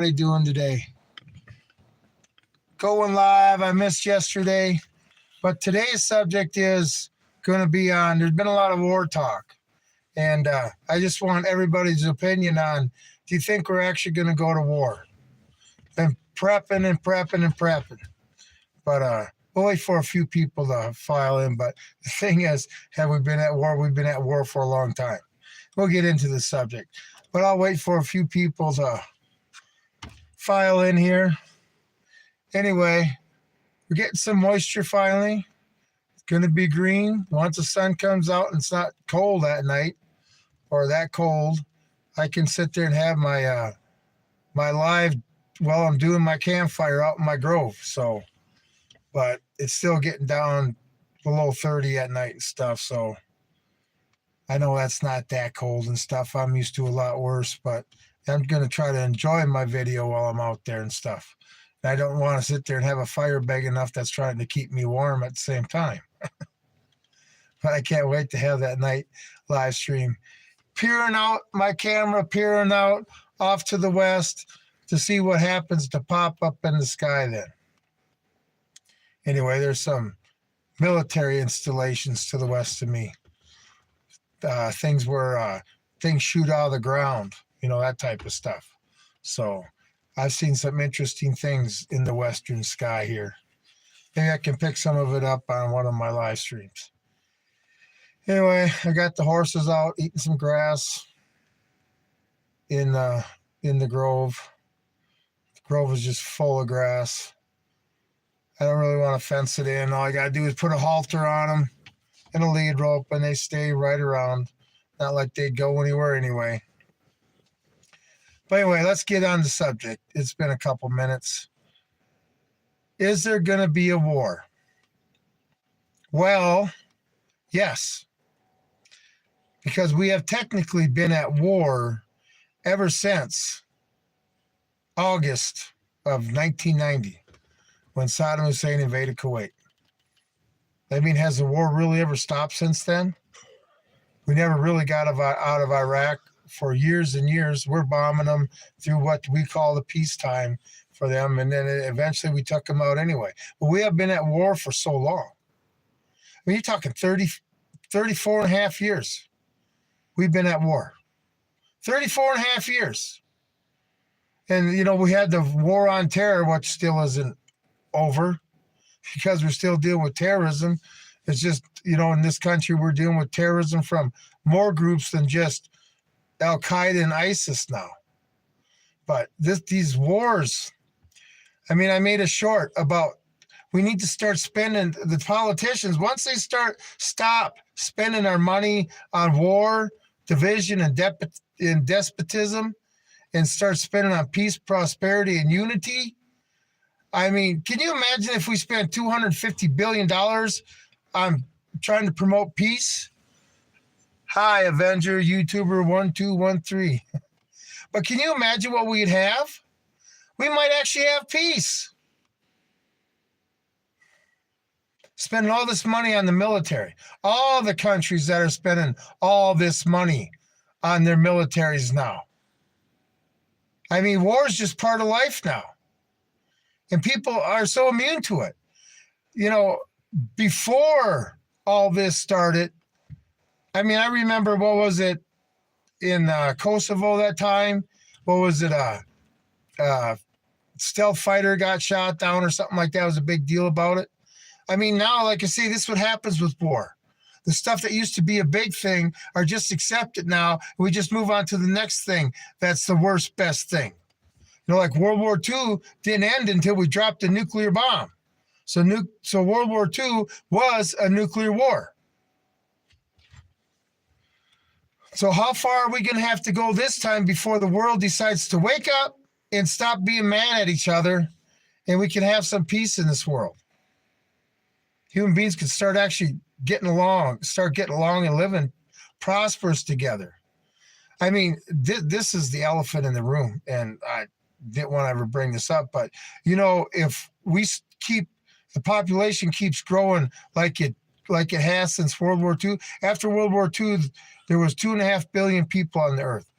How you doing today? Going live. I missed yesterday, but today's subject is going to be on. There's been a lot of war talk, and I just want everybody's opinion on. Do you think we're actually going to go to war? Been prepping and prepping and prepping, but we'll wait for a few people to file in. But the thing is, have we been at war? We've been at war for a long time. We'll get into the subject, but I'll wait for a few people to file in here. Anyway, we're getting some moisture finally. It's going to be green. Once the sun comes out and it's not cold at night or that cold, I can sit there and have my live while I'm doing my campfire out in my grove. So, but it's still getting down below 30 at night and stuff. So I know that's not that cold and stuff. I'm used to a lot worse, but I'm going to try to enjoy my video while I'm out there and stuff. I don't want to sit there and have a fire big enough that's trying to keep me warm at the same time. But I can't wait to have that night live stream. Peering out my camera, peering out off to the west to see what happens to pop up in the sky then. Anyway, there's some military installations to the west of me. Things where things shoot out of the ground, that type of stuff. So I've seen some interesting things in the western sky here. Maybe I can pick some of it up on one of my live streams. Anyway, I got the horses out eating some grass in the grove. The grove is just full of grass. I don't really want to fence it in. All I got to do is put a halter on them and a lead rope, and they stay right around. Not like they go anywhere anyway. But anyway, let's get on the subject. It's been a couple minutes. Is there going to be a war? Well, yes. Because we have technically been at war ever since August of 1990, when Saddam Hussein invaded Kuwait. I mean, has the war really ever stopped since then? We never really got out of Iraq. For years and years, we're bombing them through what we call the peacetime for them, and then eventually we took them out anyway. But we have been at war for so long. I mean, you're talking 34 and a half years we've been at war. 34 and a half years. And, we had the war on terror, which still isn't over because we're still dealing with terrorism. It's just, in this country, we're dealing with terrorism from more groups than just Al-Qaeda and ISIS now. But these wars, I mean, I made a short about we need to start spending, the politicians, once they stop spending our money on war, division, and despotism, and start spending on peace, prosperity, and unity. I mean, can you imagine if we spent $250 billion on trying to promote peace? Hi, Avenger, YouTuber 1213. But can you imagine what we'd have? We might actually have peace. Spending all this money on the military. All the countries that are spending all this money on their militaries now. I mean, war is just part of life now. And people are so immune to it. Before all this started, I mean, I remember, what was it, in Kosovo that time? What was it, stealth fighter got shot down or something like that? It was a big deal about it. I mean, now, like I say, this is what happens with war. The stuff that used to be a big thing are just accepted now. We just move on to the next thing that's the worst, best thing. Like World War II didn't end until we dropped a nuclear bomb. So World War II was a nuclear war. So how far are we going to have to go this time before the world decides to wake up and stop being mad at each other, and we can have some peace in this world? Human beings can start actually getting along and living prosperous together. I mean, this is the elephant in the room, and I didn't want to ever bring this up, but, if we the population keeps growing like it has since World War II. After World War II, there was 2.5 billion people on the earth.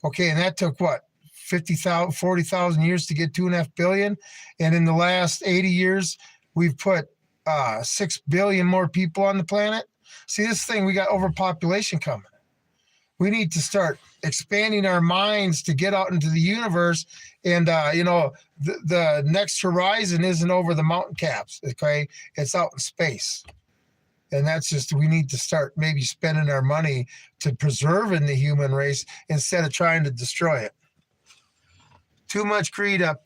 Okay, and that took what? 50,000, 40,000 years to get 2.5 billion. And in the last 80 years, we've put 6 billion more people on the planet. See, this thing, we got overpopulation coming. We need to start expanding our minds to get out into the universe. And, the next horizon isn't over the mountain caps, okay? It's out in space. And that's just, we need to start maybe spending our money to preserving the human race instead of trying to destroy it. Too much greed up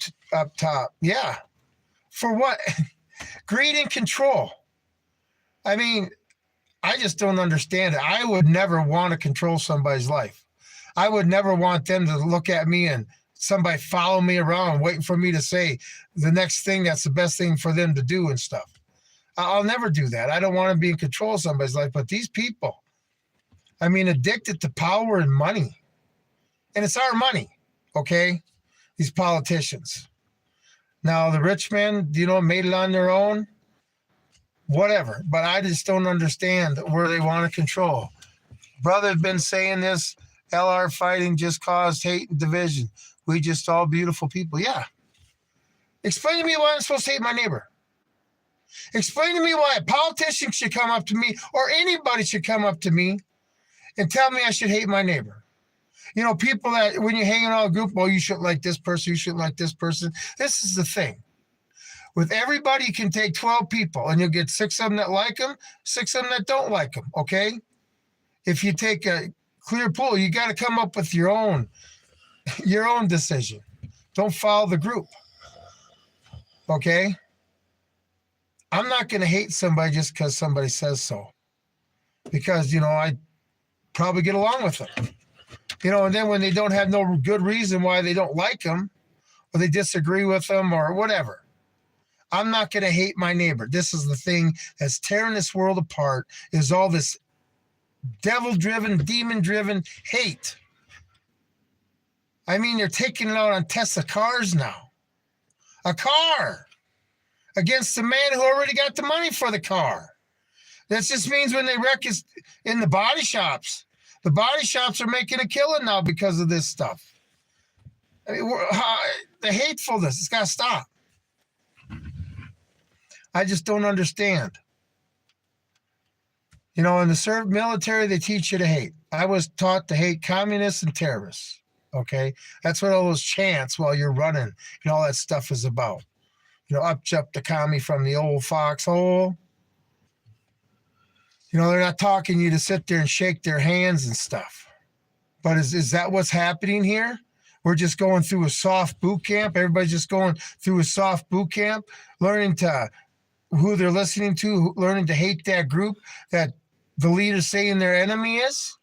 top. Yeah. For what? Greed and control. I mean, I just don't understand it. I would never want to control somebody's life. I would never want them to look at me and somebody follow me around waiting for me to say the next thing that's the best thing for them to do and stuff. I'll never do that. I don't want to be in control of somebody's life. But these people, I mean, addicted to power and money. And it's our money, okay? These politicians. Now, the rich men, made it on their own. Whatever. But I just don't understand where they want to control. Brother had been saying this, LR fighting just caused hate and division. We just all beautiful people. Yeah. Explain to me why I'm supposed to hate my neighbor. Explain to me why a politician should come up to me or anybody should come up to me and tell me I should hate my neighbor. People that when you hang out in a group, you shouldn't like this person, you shouldn't like this person. This is the thing. With everybody, you can take 12 people and you'll get 6 of them that like them, 6 of them that don't like them, okay? If you take a clear pool, you got to come up with your own decision. Don't follow the group, okay? I'm not going to hate somebody just because somebody says so. Because, I probably get along with them. And then when they don't have no good reason why they don't like them or they disagree with them or whatever, I'm not going to hate my neighbor. This is the thing that's tearing this world apart is all this devil-driven, demon-driven hate. I mean, they're taking it out on Tesla cars now. A car against the man who already got the money for the car. That just means when they wreck is in the body shops are making a killing now because of this stuff. I mean, the hatefulness, it's got to stop. I just don't understand. In the military, they teach you to hate. I was taught to hate communists and terrorists, okay? That's what all those chants while you're running and all that stuff is about. Up jump the commie from the old foxhole. They're not talking you to sit there and shake their hands and stuff. But is that what's happening here? We're just going through a soft boot camp. Everybody's just going through a soft boot camp, learning to who they're listening to, learning to hate that group that the leaders saying their enemy is.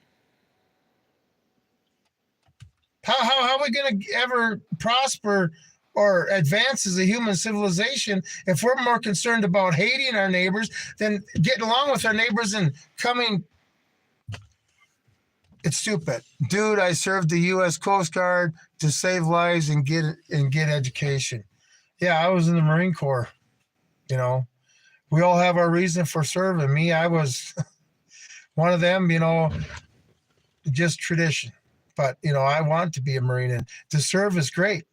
How are we going to ever prosper or advance as a human civilization if we're more concerned about hating our neighbors than getting along with our neighbors and coming? It's stupid. Dude, I served the U.S. Coast Guard to save lives and get education. Yeah, I was in the Marine Corps. We all have our reason for serving. Me, I was one of them, just tradition. But, I want to be a Marine, and to serve is great.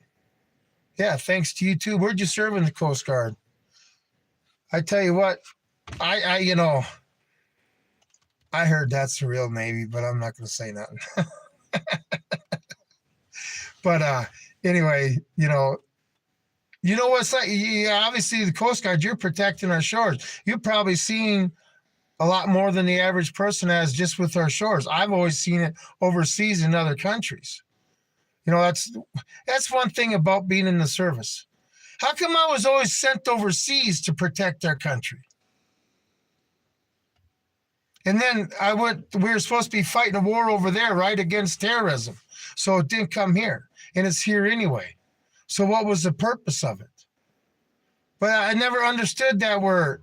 Yeah, thanks to you too. Where'd you serve in the Coast Guard? I tell you what, I heard that's the real Navy, but I'm not going to say nothing. But anyway, what's like? Obviously, the Coast Guard, you're protecting our shores. You've probably seen a lot more than the average person has just with our shores. I've always seen it overseas in other countries. That's one thing about being in the service. How come I was always sent overseas to protect our country? And then we were supposed to be fighting a war over there, right, against terrorism. So it didn't come here, and it's here anyway. So what was the purpose of it? But I never understood that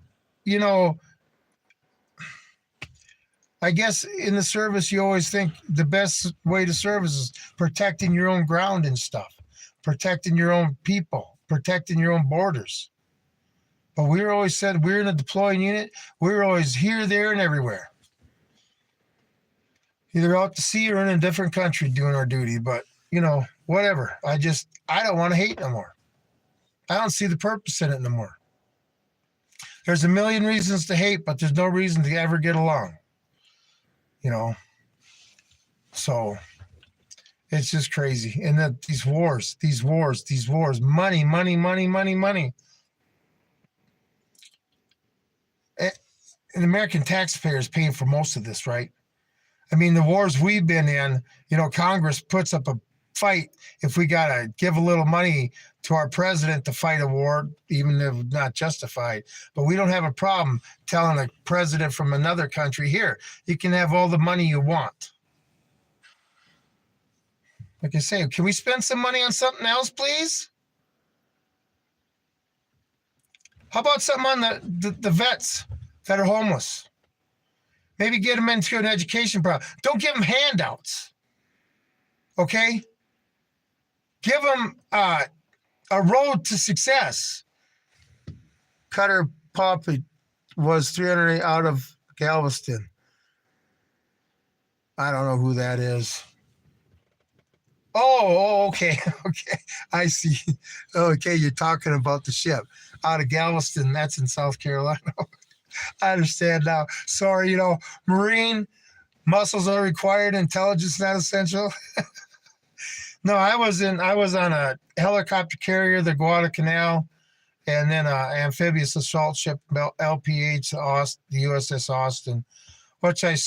I guess in the service, you always think the best way to service is protecting your own ground and stuff, protecting your own people, protecting your own borders. But we were always said we're in a deploying unit. We were always here, there, and everywhere. Either out to sea or in a different country doing our duty. But, whatever. I don't want to hate no more. I don't see the purpose in it no more. There's a million reasons to hate, but there's no reason to ever get along. So it's just crazy. And that these wars, money. And the American taxpayer is paying for most of this, right? I mean, the wars we've been in, Congress puts up a fight if we got to give a little money to our president to fight a war, even if not justified. But we don't have a problem telling a president from another country, here, you can have all the money you want. Like I say, can we spend some money on something else, please? How about something on the vets that are homeless? Maybe get them into an education program. Don't give them handouts, okay? Give them a road to success. Cutter Poppy was 300 out of Galveston. I don't know who that is. Oh, okay. Okay. I see. Okay, you're talking about the ship out of Galveston. That's in South Carolina. I understand now. Sorry, Marine muscles are required, intelligence not essential. No, I was on a helicopter carrier, the Guadalcanal, and then an amphibious assault ship, LPH, the USS Austin, which I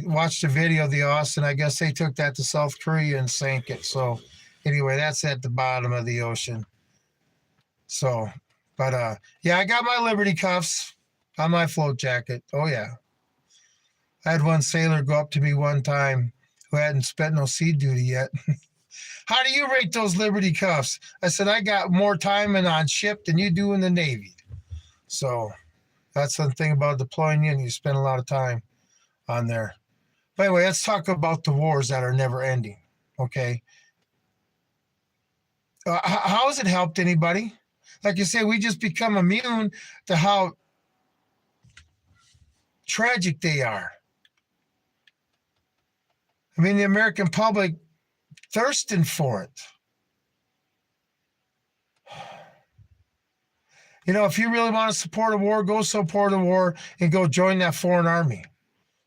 watched a video of the Austin. I guess they took that to South Korea and sank it. So anyway, that's at the bottom of the ocean. So, but yeah, I got my Liberty cuffs on my float jacket. Oh yeah. I had one sailor go up to me one time who hadn't spent no sea duty yet. How do you rate those Liberty cuffs? I said, I got more time on ship than you do in the Navy. So that's the thing about deploying in. You spend a lot of time on there. But anyway, let's talk about the wars that are never ending. Okay. How has it helped anybody? Like you say, we just become immune to how tragic they are. I mean, the American public thirsting for it. If you really want to support a war, go support a war and go join that foreign army.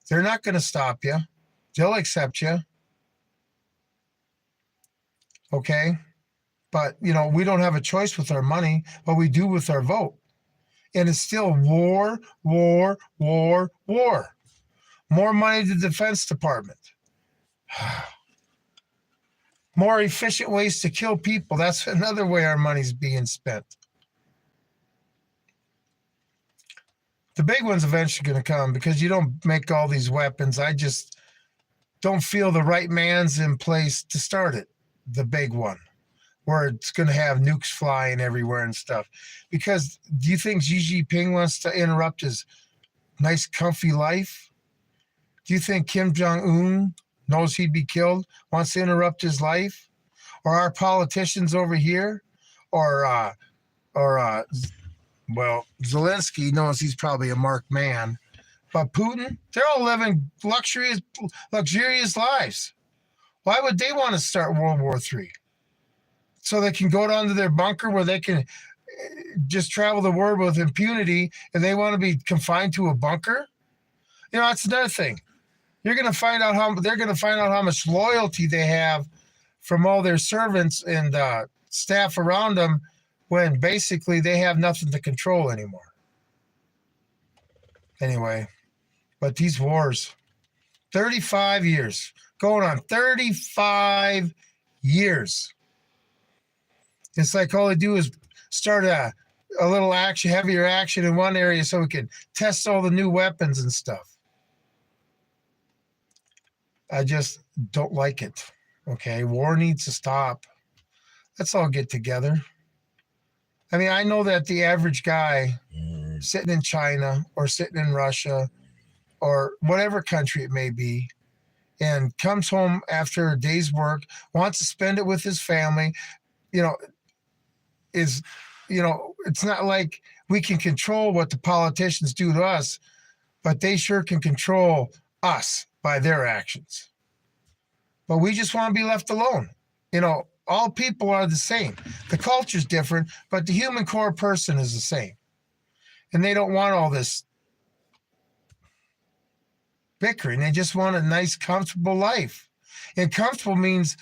They're not going to stop you. They'll accept you. Okay? But, we don't have a choice with our money, but we do with our vote. And it's still war, war, war, war. More money to the Defense Department. More efficient ways to kill people. That's another way our money's being spent. The big one's eventually going to come because you don't make all these weapons. I just don't feel the right man's in place to start it, the big one, where it's going to have nukes flying everywhere and stuff. Because do you think Xi Jinping wants to interrupt his nice, comfy life? Do you think Kim Jong-un knows he'd be killed, wants to interrupt his life? Or our politicians over here? Well, Zelensky knows he's probably a marked man. But Putin, they're all living luxurious lives. Why would they want to start World War III? So they can go down to their bunker where they can just travel the world with impunity, and they want to be confined to a bunker? That's another thing. They're going to find out how much loyalty they have from all their servants and staff around them, when basically they have nothing to control anymore. Anyway, but these wars, 35 years, going on 35 years. It's like all they do is start a little action, heavier action in one area so we can test all the new weapons and stuff. I just don't like it. Okay, war needs to stop. Let's all get together. I mean, I know that the average guy sitting in China or sitting in Russia or whatever country it may be, and comes home after a day's work, wants to spend it with his family, it's not like we can control what the politicians do to us, but they sure can control us by their actions. but we just want to be left alone. All people are the same. The culture's different, but the human core person is the same. And they don't want all this bickering. They just want a nice, comfortable life. And comfortable means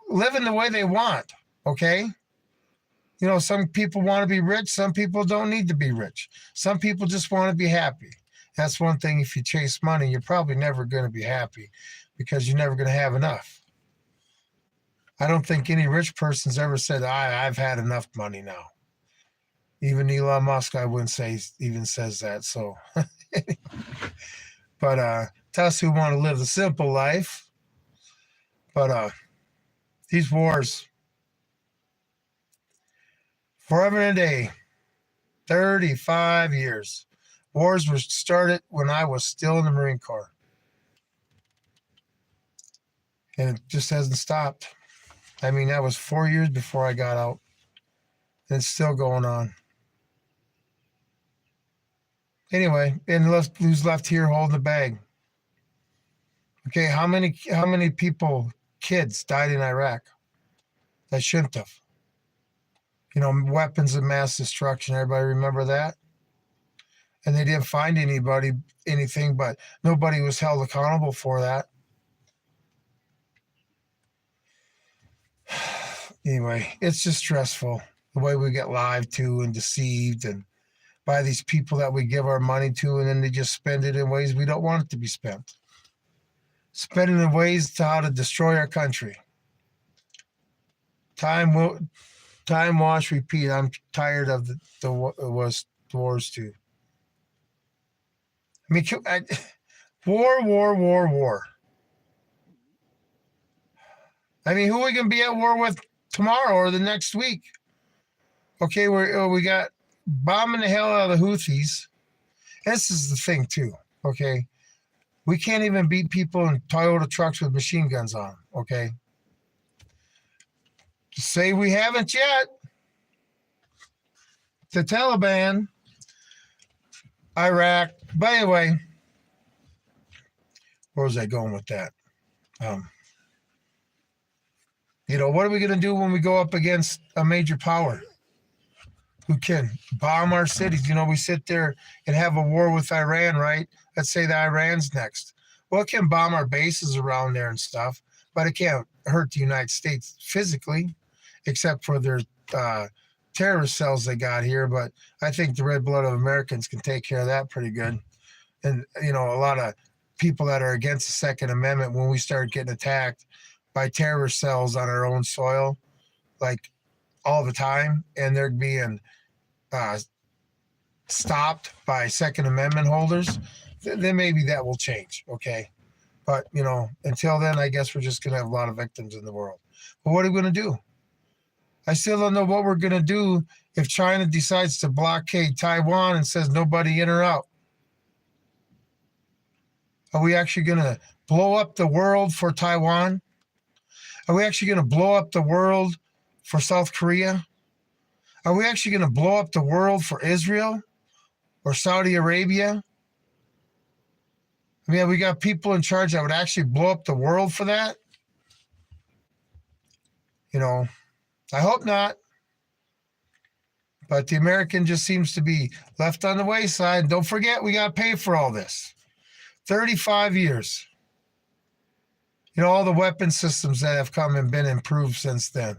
living the way they want, okay? Some people want to be rich. Some people don't need to be rich. Some people just want to be happy. That's one thing. If you chase money, you're probably never going to be happy because you're never going to have enough. I don't think any rich person's ever said, I've had enough money now. Even Elon Musk, I wouldn't say, even says that. So, but to us who want to live the simple life, but these wars, forever and a day, 35 years. Wars were started when I was still in the Marine Corps. And it just hasn't stopped. I mean, that was 4 years before I got out. And it's still going on. Anyway, and who's left here holding the bag? Okay, how many people, kids, died in Iraq that shouldn't have? Weapons of mass destruction. Everybody remember that? And they didn't find anything, but nobody was held accountable for that. Anyway, it's just stressful the way we get lied to and deceived and by these people that we give our money to, and then they just spend it in ways we don't want it to be spent. Spend it in ways to how to destroy our country. Time wash, repeat. I'm tired of the wars too. I mean, war. I mean, who are we going to be at war with tomorrow or the next week? Okay, we got bombing the hell out of the Houthis. This is the thing too, okay? We can't even beat people in Toyota trucks with machine guns on them, okay? Say we haven't yet. The Taliban, Iraq. By the way, where was I going with that? What are we going to do when we go up against a major power who can bomb our cities? We sit there and have a war with Iran, right? Let's say that Iran's next. Well, it can bomb our bases around there and stuff, but it can't hurt the United States physically, except for their terrorist cells they got here. But I think the red blood of Americans can take care of that pretty good. And, a lot of people that are against the Second Amendment, when we start getting attacked by terrorist cells on our own soil, like all the time, and they're being stopped by Second Amendment holders, then maybe that will change, okay? But, until then, I guess we're just going to have a lot of victims in the world. But what are we going to do? I still don't know what we're going to do if China decides to blockade Taiwan and says nobody in or out. Are we actually going to blow up the world for Taiwan? Are we actually going to blow up the world for South Korea? Are we actually going to blow up the world for Israel or Saudi Arabia? I mean, we got people in charge that would actually blow up the world for that? I hope not. But the American just seems to be left on the wayside. Don't forget, we got to pay for all this. 35 years. All the weapon systems that have come and been improved since then.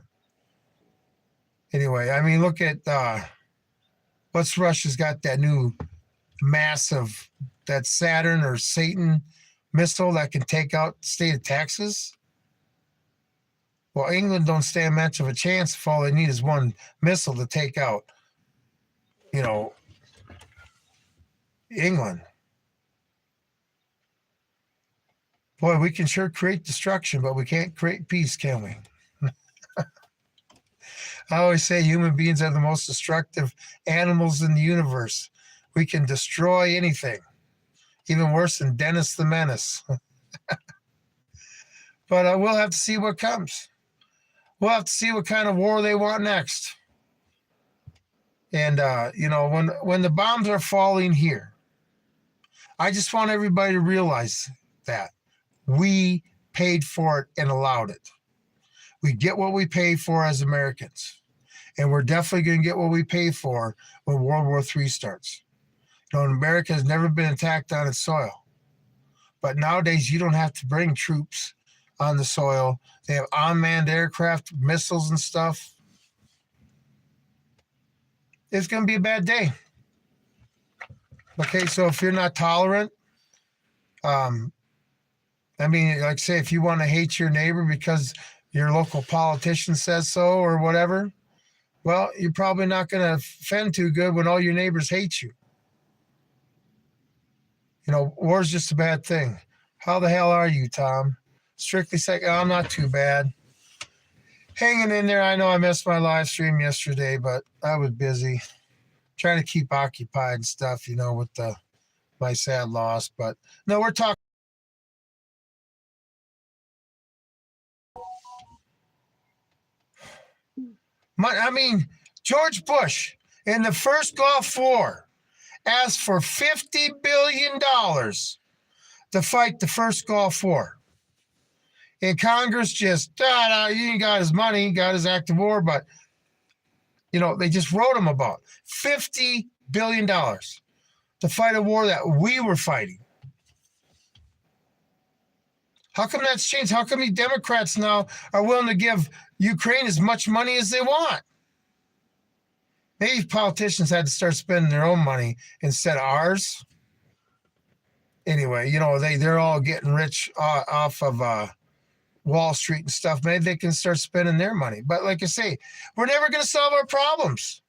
Anyway, I mean, look at what's Russia's got that new massive, that Saturn or Satan missile that can take out the state of Texas. Well, England don't stand much of a chance if all they need is one missile to take out, England. Boy, we can sure create destruction, but we can't create peace, can we? I always say human beings are the most destructive animals in the universe. We can destroy anything, even worse than Dennis the Menace. But we'll have to see what comes. We'll have to see what kind of war they want next. And, when the bombs are falling here, I just want everybody to realize that we paid for it and allowed it. We get what we pay for as Americans. And we're definitely going to get what we pay for when World War III starts. America has never been attacked on its soil. But nowadays, you don't have to bring troops on the soil. They have unmanned aircraft, missiles and stuff. It's going to be a bad day. Okay, so if you're not tolerant, like say, if you want to hate your neighbor because your local politician says so or whatever, well, you're probably not going to fend too good when all your neighbors hate you. War's just a bad thing. How the hell are you, Tom? Strictly saying, I'm not too bad. Hanging in there. I know I missed my live stream yesterday, but I was busy trying to keep occupied and stuff, with my sad loss. But no, we're talking. George Bush in the first Gulf War asked for $50 billion to fight the first Gulf War. And Congress just, he ain't got his money, he got his active war, but, they just wrote him about $50 billion to fight a war that we were fighting. How come that's changed? How come the Democrats now are willing to give Ukraine as much money as they want? Maybe politicians had to start spending their own money instead of ours. Anyway, they're all getting rich off of Wall Street and stuff. Maybe they can start spending their money. But like I say, we're never going to solve our problems.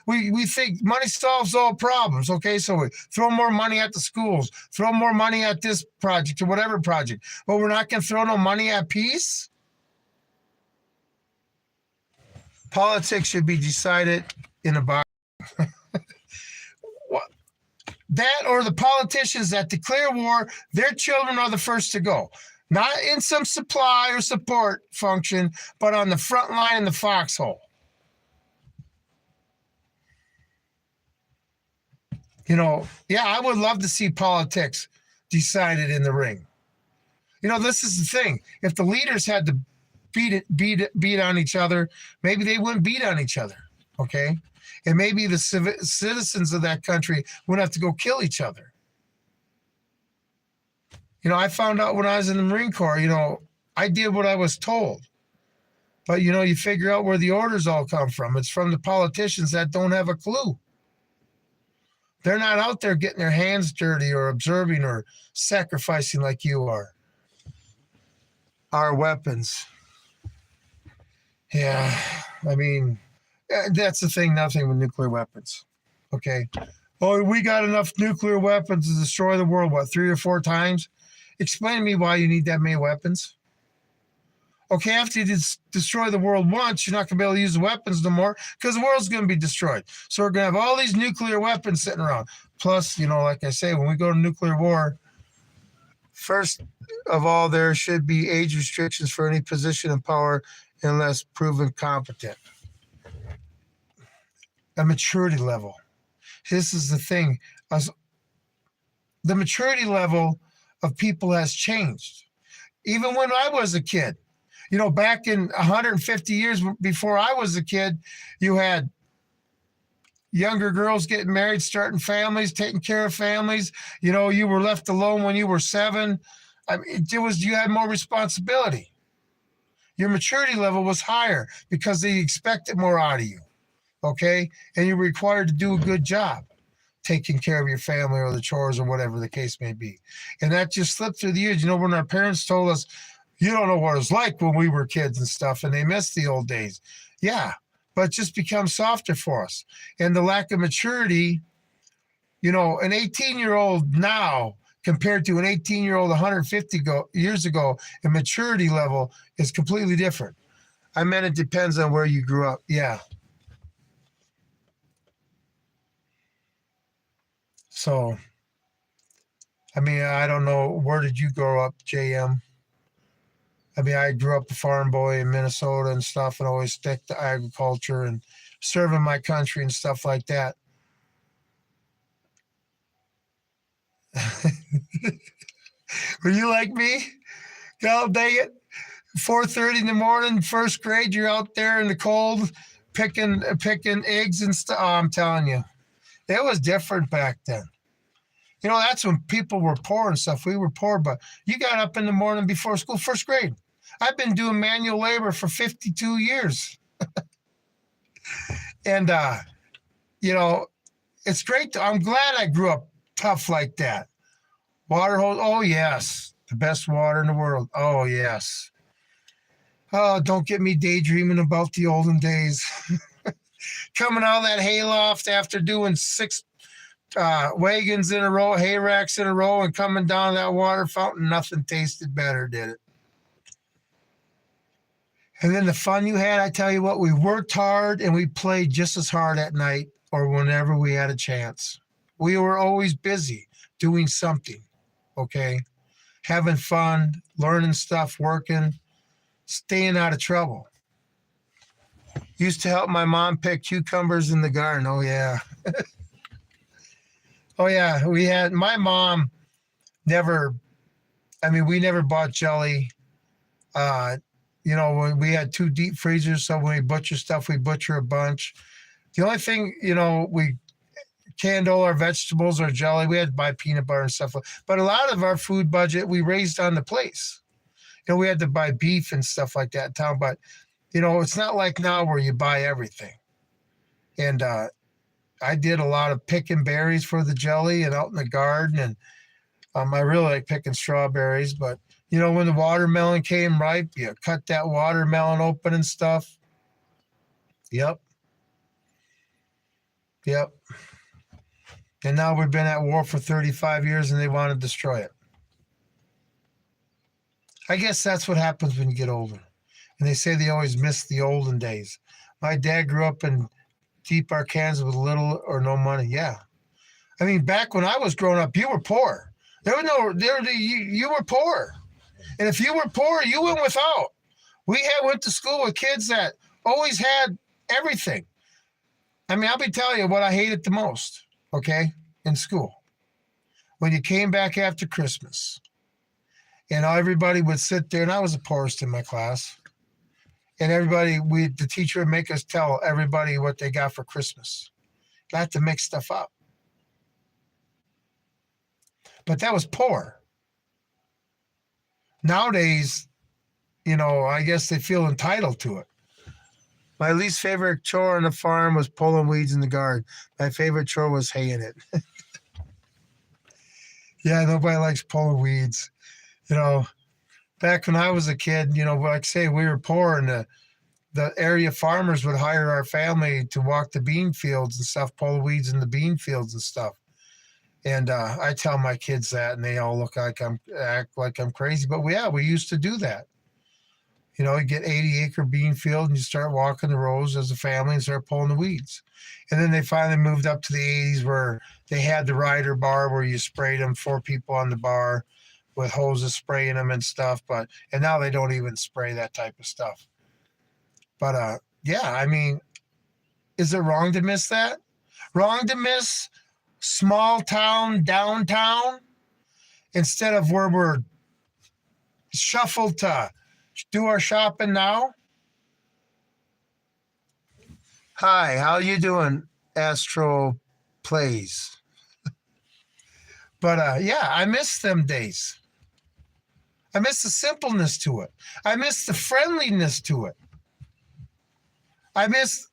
We think money solves all problems. Okay, so we throw more money at the schools, throw more money at this project or whatever project, but we're not going to throw no money at peace. Politics should be decided in a box. That or the politicians that declare war, their children are the first to go. Not in some supply or support function, but on the front line in the foxhole. I would love to see politics decided in the ring. This is the thing. If the leaders had to beat on each other, maybe they wouldn't beat on each other. Okay. And maybe the citizens of that country wouldn't have to go kill each other. I found out when I was in the Marine Corps, I did what I was told. But, you figure out where the orders all come from. It's from the politicians that don't have a clue. They're not out there getting their hands dirty or observing or sacrificing like you are. Our weapons. Yeah, that's the thing, nothing with nuclear weapons. Okay. Oh, we got enough nuclear weapons to destroy the world, 3 or 4 times? Explain to me why you need that many weapons. Okay, after you destroy the world once, you're not going to be able to use the weapons no more because the world's going to be destroyed. So we're going to have all these nuclear weapons sitting around. Plus, like I say, when we go to nuclear war, first of all, there should be age restrictions for any position of power unless proven competent. A maturity level. This is the thing. The maturity level of people has changed. Even when I was a kid, back in 150 years before I was a kid, you had younger girls getting married, starting families, taking care of families. You were left alone when you were 7. You had more responsibility. Your maturity level was higher because they expected more out of you. Okay? And you're required to do a good job taking care of your family or the chores or whatever the case may be. And that just slipped through the years. When our parents told us, you don't know what it was like when we were kids and stuff, and they missed the old days. Yeah, but it just becomes softer for us. And the lack of maturity, an 18-year-old now compared to an 18-year-old 150 years ago, the maturity level is completely different. I meant it depends on where you grew up. Yeah. So, I don't know. Where did you grow up, JM? I grew up a farm boy in Minnesota and stuff and always stick to agriculture and serving my country and stuff like that. Were you like me? Well, dang it. 4:30 in the morning, first grade, you're out there in the cold picking eggs and stuff. Oh, I'm telling you, it was different back then. That's when people were poor and stuff. We were poor, but you got up in the morning before school, first grade. I've been doing manual labor for 52 years. And, it's great. I'm glad I grew up tough like that. Water hose. Oh, yes. The best water in the world. Oh, yes. Oh, don't get me daydreaming about the olden days. Coming out of that hayloft after doing 6 wagons in a row, hay racks in a row, and coming down that water fountain, nothing tasted better, did it? And then the fun you had, I tell you what, we worked hard and we played just as hard at night or whenever we had a chance. We were always busy doing something, okay? Having fun, learning stuff, working, staying out of trouble. Used to help my mom pick cucumbers in the garden. Oh, yeah. Oh, yeah. My mom we never bought jelly. We had 2 deep freezers, so when we butcher stuff, we butcher a bunch. The only thing, we canned all our vegetables or jelly. We had to buy peanut butter and stuff. But a lot of our food budget, we raised on the place. We had to buy beef and stuff like that in town. But, it's not like now where you buy everything. And I did a lot of picking berries for the jelly and out in the garden. And I really like picking strawberries. But, when the watermelon came ripe, you cut that watermelon open and stuff. Yep. And now we've been at war for 35 years and they want to destroy it. I guess that's what happens when you get older. And they say they always miss the olden days. My dad grew up in deep Arkansas with little or no money. Yeah. Back when I was growing up, you were poor. You were poor. And if you were poor, you went without. We went to school with kids that always had everything. I'll be telling you what I hated the most, okay, in school. When you came back after Christmas and everybody would sit there, and I was the poorest in my class, and the teacher would make us tell everybody what they got for Christmas. Not to make stuff up. But that was poor. Nowadays, I guess they feel entitled to it. My least favorite chore on the farm was pulling weeds in the garden. My favorite chore was haying it. Yeah, nobody likes pulling weeds. Back when I was a kid, like I say, we were poor, and the area farmers would hire our family to walk the bean fields and stuff, pull the weeds in the bean fields and stuff. And I tell my kids that, and they all act like I'm crazy. But we used to do that. You get 80-acre bean field, and you start walking the rows as a family and start pulling the weeds. And then they finally moved up to the 80s where they had the rider bar where you sprayed them, 4 people on the bar with hoses spraying them and stuff. And now they don't even spray that type of stuff. But is it wrong to miss that? Wrong to miss small town downtown instead of where we're shuffled to do our shopping now? Hi, how you doing, Astro Plays? But I miss them days. I miss the simpleness to it. I miss the friendliness to it. I miss,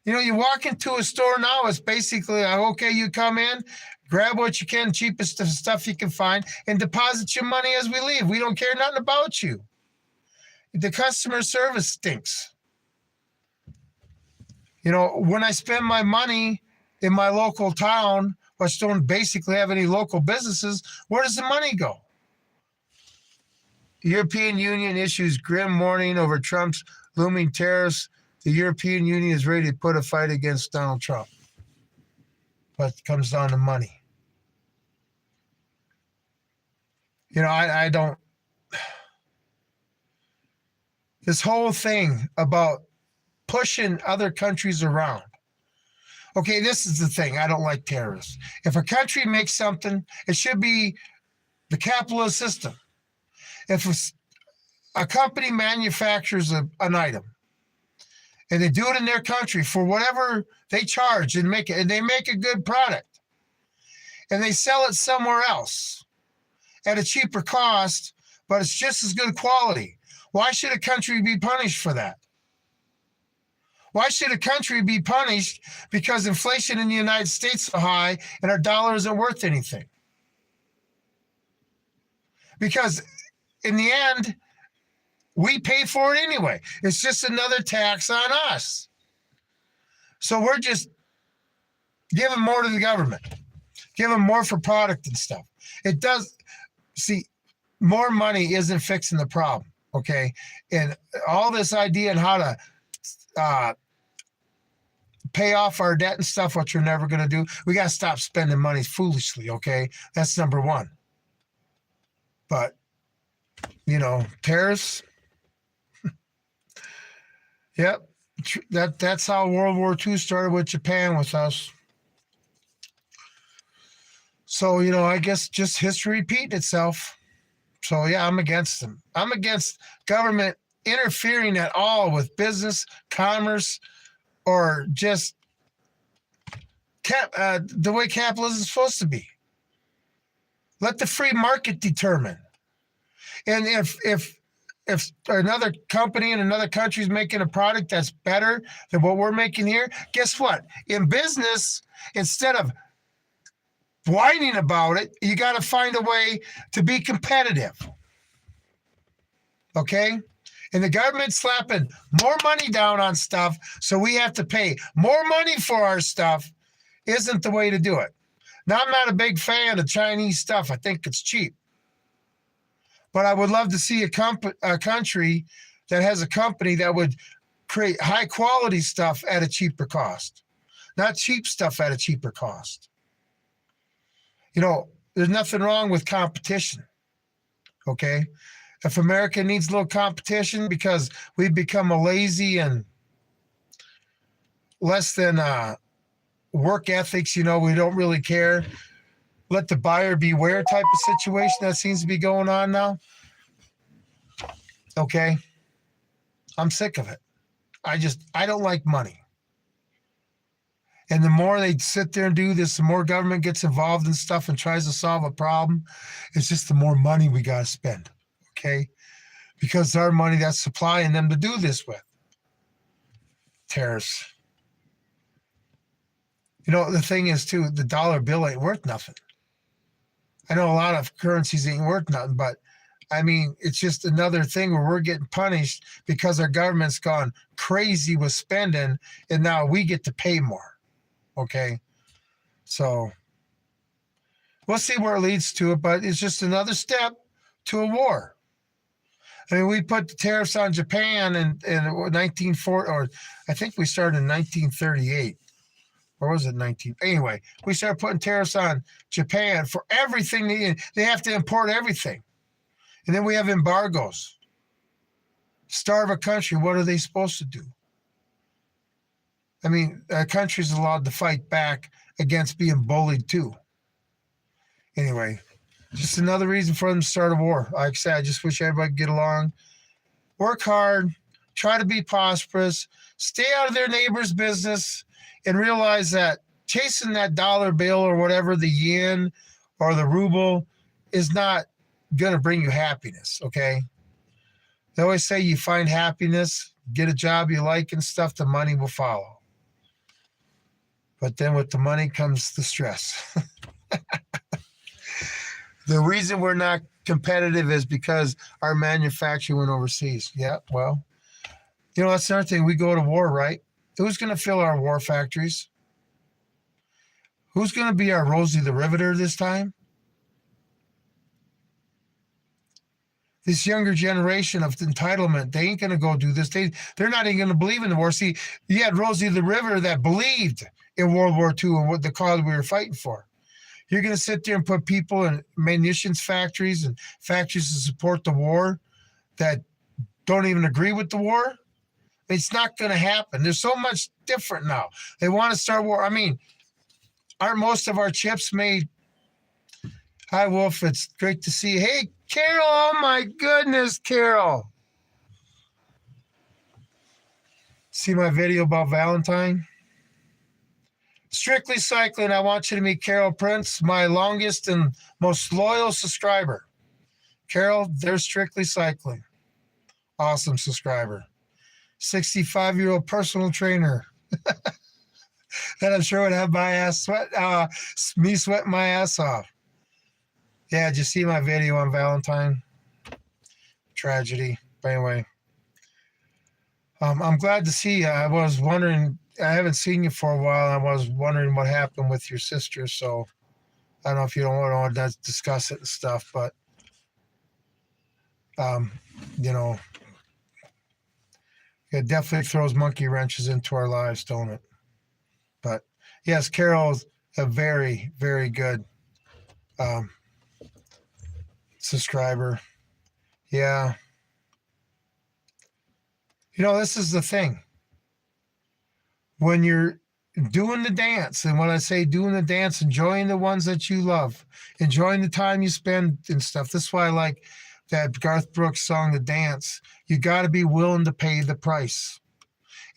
you walk into a store now, it's basically, okay, you come in, grab what you can, cheapest stuff you can find, and deposit your money as we leave. We don't care nothing about you. The customer service stinks. When I spend my money in my local town, which don't basically have any local businesses, where does the money go? The European Union issues grim warning over Trump's looming tariffs. The European Union is ready to put a fight against Donald Trump. But it comes down to money. I don't. This whole thing about pushing other countries around. Okay, this is the thing. I don't like terrorists. If a country makes something, it should be the capitalist system. If a company manufactures an item and they do it in their country for whatever they charge and they make a good product and they sell it somewhere else at a cheaper cost, but it's just as good quality, why should a country be punished for that? Why should a country be punished because inflation in the United States is so high and our dollar isn't worth anything? Because in the end, we pay for it anyway. It's just another tax on us. So we're just giving more to the government, giving more for product and stuff. It does, see, more money isn't fixing the problem, okay? And all this idea on how to pay off our debt and stuff, what you're never going to do, we got to stop spending money foolishly, okay? That's number one. But, tariffs, yep, that's how World War II started with Japan with us. So, I guess just history repeating itself. So, yeah, I'm against them. I'm against government interfering at all with business, commerce, or just the way capitalism is supposed to be. Let the free market determine. And if another company in another country is making a product that's better than what we're making here, guess what? In business, instead of whining about it, you got to find a way to be competitive. Okay? And the government slapping more money down on stuff, so we have to pay more money for our stuff, isn't the way to do it. Now, I'm not a big fan of Chinese stuff. I think it's cheap. But I would love to see a country that has a company that would create high quality stuff at a cheaper cost, not cheap stuff at a cheaper cost. There's nothing wrong with competition, okay? If America needs a little competition because we've become a lazy and less than work ethics, we don't really care. Let the buyer beware type of situation that seems to be going on now. Okay. I'm sick of it. I don't like money. And the more they sit there and do this, the more government gets involved in stuff and tries to solve a problem. It's just the more money we got to spend. Okay. Because our money that's supplying them to do this with. Tariffs. The thing is too, the dollar bill ain't worth nothing. I know a lot of currencies ain't worth nothing, but it's just another thing where we're getting punished because our government's gone crazy with spending and now we get to pay more. Okay. So we'll see where it leads to it, but it's just another step to a war. We put the tariffs on Japan in 1940, or I think we started in 1938. Or was it 19? Anyway, we started putting tariffs on Japan for everything. They have to import everything. And then we have embargoes. Starve a country. What are they supposed to do? A country's allowed to fight back against being bullied too. Anyway, just another reason for them to start a war. Like I said, I just wish everybody could get along. Work hard. Try to be prosperous. Stay out of their neighbor's business. And realize that chasing that dollar bill or whatever, the yen or the ruble, is not going to bring you happiness, okay? They always say you find happiness, get a job you like and stuff, the money will follow. But then with the money comes the stress. The reason we're not competitive is because our manufacturing went overseas. Yeah, well, that's another thing. We go to war, right? Who's going to fill our war factories? Who's going to be our Rosie the Riveter this time? This younger generation of entitlement, they ain't going to go do this. They're not even going to believe in the war. See, you had Rosie the Riveter that believed in World War II and what the cause we were fighting for. You're going to sit there and put people in munitions factories and factories to support the war that don't even agree with the war? It's not going to happen. There's so much different now. They want to start war. Aren't most of our chips made? Hi, Wolf. It's great to see you. Hey, Carol, oh my goodness, Carol. See my video about Valentine? Strictly Cycling, I want you to meet Carol Prince, my longest and most loyal subscriber. Carol, they're Strictly Cycling. Awesome subscriber. 65-year-old personal trainer. That I'm sure would have my ass me sweating my ass off. Yeah, did you see my video on Valentine? Tragedy. But anyway, I'm glad to see you. I was wondering, I haven't seen you for a while. I was wondering what happened with your sister. So I don't know if you don't want to discuss it and stuff, but, it definitely throws monkey wrenches into our lives, don't it? But yes, Carol's a very, very good subscriber. Yeah. This is the thing. When you're doing the dance, and when I say doing the dance, enjoying the ones that you love, enjoying the time you spend and stuff. That's why I like that Garth Brooks song, The Dance. You got to be willing to pay the price.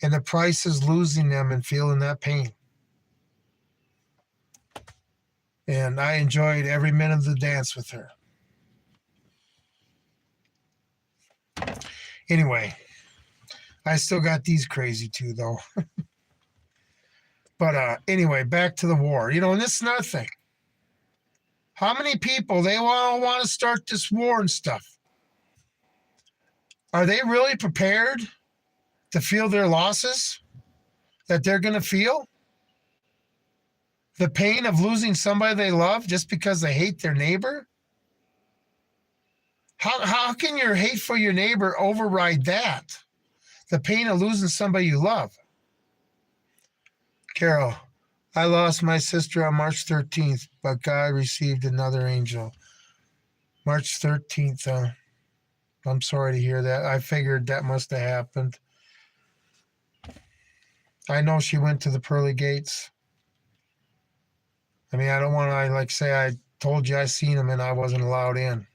And the price is losing them and feeling that pain. And I enjoyed every minute of the dance with her. Anyway, I still got these crazy too, though. But anyway, back to the war. And this is another thing. How many people, they all want to start this war and stuff? Are they really prepared to feel their losses that they're going to feel? The pain of losing somebody they love just because they hate their neighbor? How can your hate for your neighbor override that? The pain of losing somebody you love. Carol, I lost my sister on March 13th, but God received another angel. March 13th, I'm sorry to hear that. I figured that must have happened. I know she went to the pearly gates. I mean, I don't want to say I told you I seen him and I wasn't allowed in.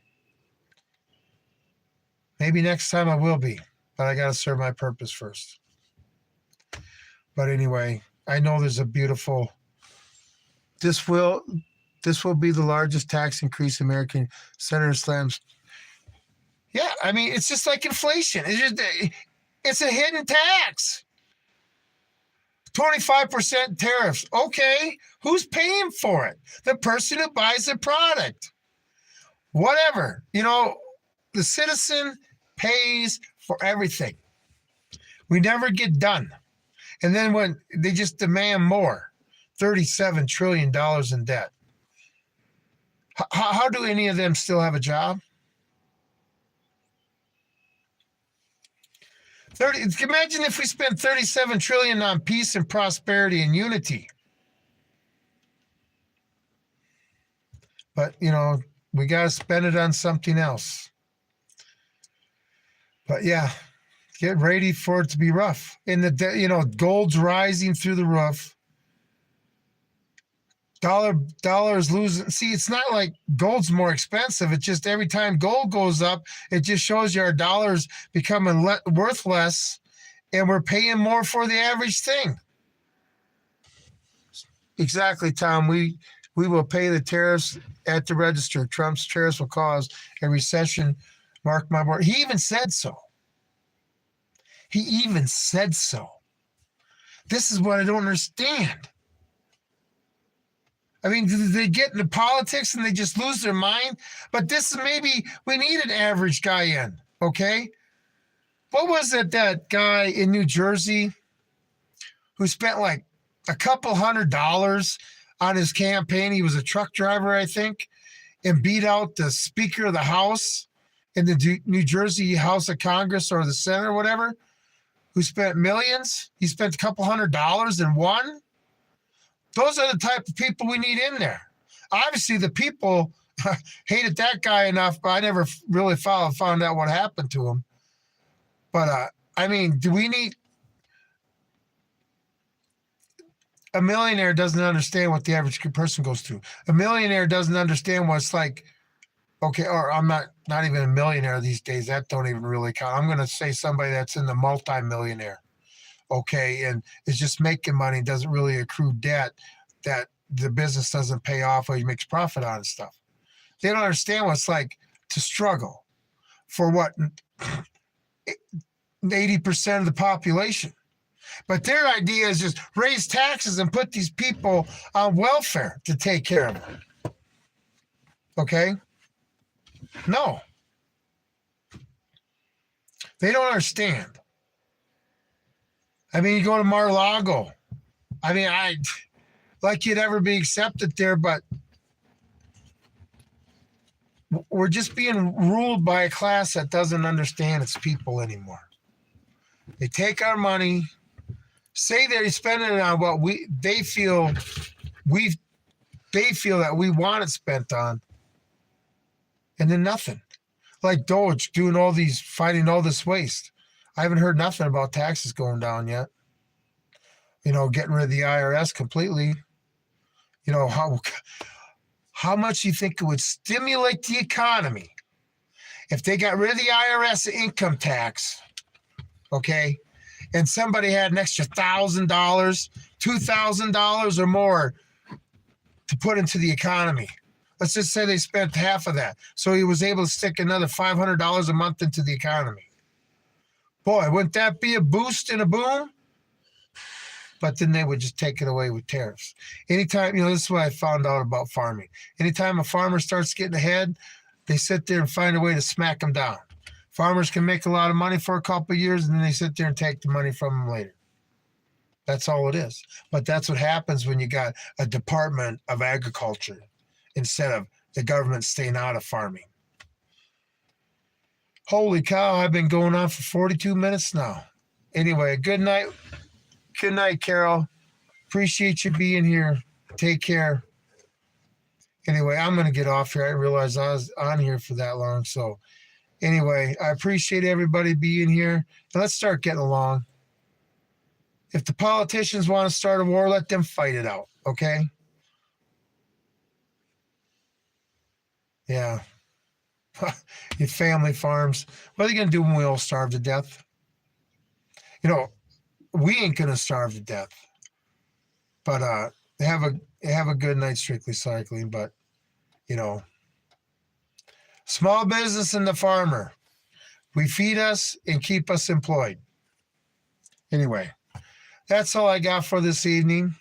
Maybe next time I will be, but I got to serve my purpose first. But anyway, I know there's a beautiful. This will be the largest tax increase American Senator slams. Yeah, I mean, it's just like inflation. It's a hidden tax. 25% tariffs. Okay, who's paying for it? The person who buys the product. Whatever. The citizen pays for everything. We never get done. And then when they just demand more, $37 trillion in debt. How do any of them still have a job? Imagine if we spent $37 trillion on peace and prosperity and unity. But, we got to spend it on something else. But yeah, get ready for it to be rough. And gold's rising through the roof. Dollar is losing. See, it's not like gold's more expensive. It's just every time gold goes up, it just shows you our dollar's becoming worth less, and we're paying more for the average thing. Exactly, Tom. We will pay the tariffs at the register. Trump's tariffs will cause a recession. Mark my word. He even said so. This is what I don't understand. I mean, do they get into politics and they just lose their mind? But this is maybe we need an average guy in, okay? What was it, that guy in New Jersey who spent like a couple $100 on his campaign? He was a truck driver, I think, and beat out the Speaker of the House in the New Jersey House of Congress or the Senate or whatever, who spent millions. He spent a couple $100 and won. Those are the type of people we need in there. Obviously, the people hated that guy enough, but I never really found out what happened to him. But, I mean, do we need... A millionaire doesn't understand what the average person goes through. A millionaire doesn't understand what it's like Okay, or I'm not even a millionaire these days. That don't even really count. I'm going to say somebody that's in the multi-millionaire. Okay, and is just making money, doesn't really accrue debt that the business doesn't pay off or he makes profit on and stuff. They don't understand what it's like to struggle for what 80% of the population. But their idea is just raise taxes and put these people on welfare to take care of them. Okay? No. They don't understand. I mean, you go to Mar-a-Lago. I mean, I like you'd ever be accepted there, but we're just being ruled by a class that doesn't understand its people anymore. They take our money, say they're spending it on what they feel that we want it spent on, and then nothing. Like Doge doing fighting all this waste. I haven't heard nothing about taxes going down yet. Getting rid of the IRS completely. How much do you think it would stimulate the economy if they got rid of the IRS income tax, okay, and somebody had an extra $1,000, $2,000 or more to put into the economy? Let's just say they spent half of that. So he was able to stick another $500 a month into the economy. Boy, wouldn't that be a boost and a boom? But then they would just take it away with tariffs. Anytime, this is what I found out about farming. Anytime a farmer starts getting ahead, they sit there and find a way to smack them down. Farmers can make a lot of money for a couple of years, and then they sit there and take the money from them later. That's all it is. But that's what happens when you got a Department of Agriculture instead of the government staying out of farming. Holy cow, I've been going on for 42 minutes now. Anyway, good night. Good night, Carol. Appreciate you being here. Take care. Anyway, I'm going to get off here. I didn't realize I was on here for that long. So anyway, I appreciate everybody being here. And let's start getting along. If the politicians want to start a war, let them fight it out, okay? Yeah. Your family farms. What are they going to do when we all starve to death? We ain't going to starve to death. But have a good night, Strictly Cycling. But, small business and the farmer. We feed us and keep us employed. Anyway, that's all I got for this evening.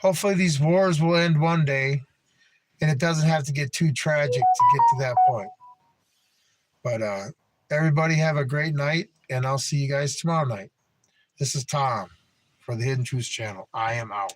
Hopefully these wars will end one day, and it doesn't have to get too tragic to get to that point. But everybody have a great night, and I'll see you guys tomorrow night. This is Tom for the Hidden Truths channel. I am out.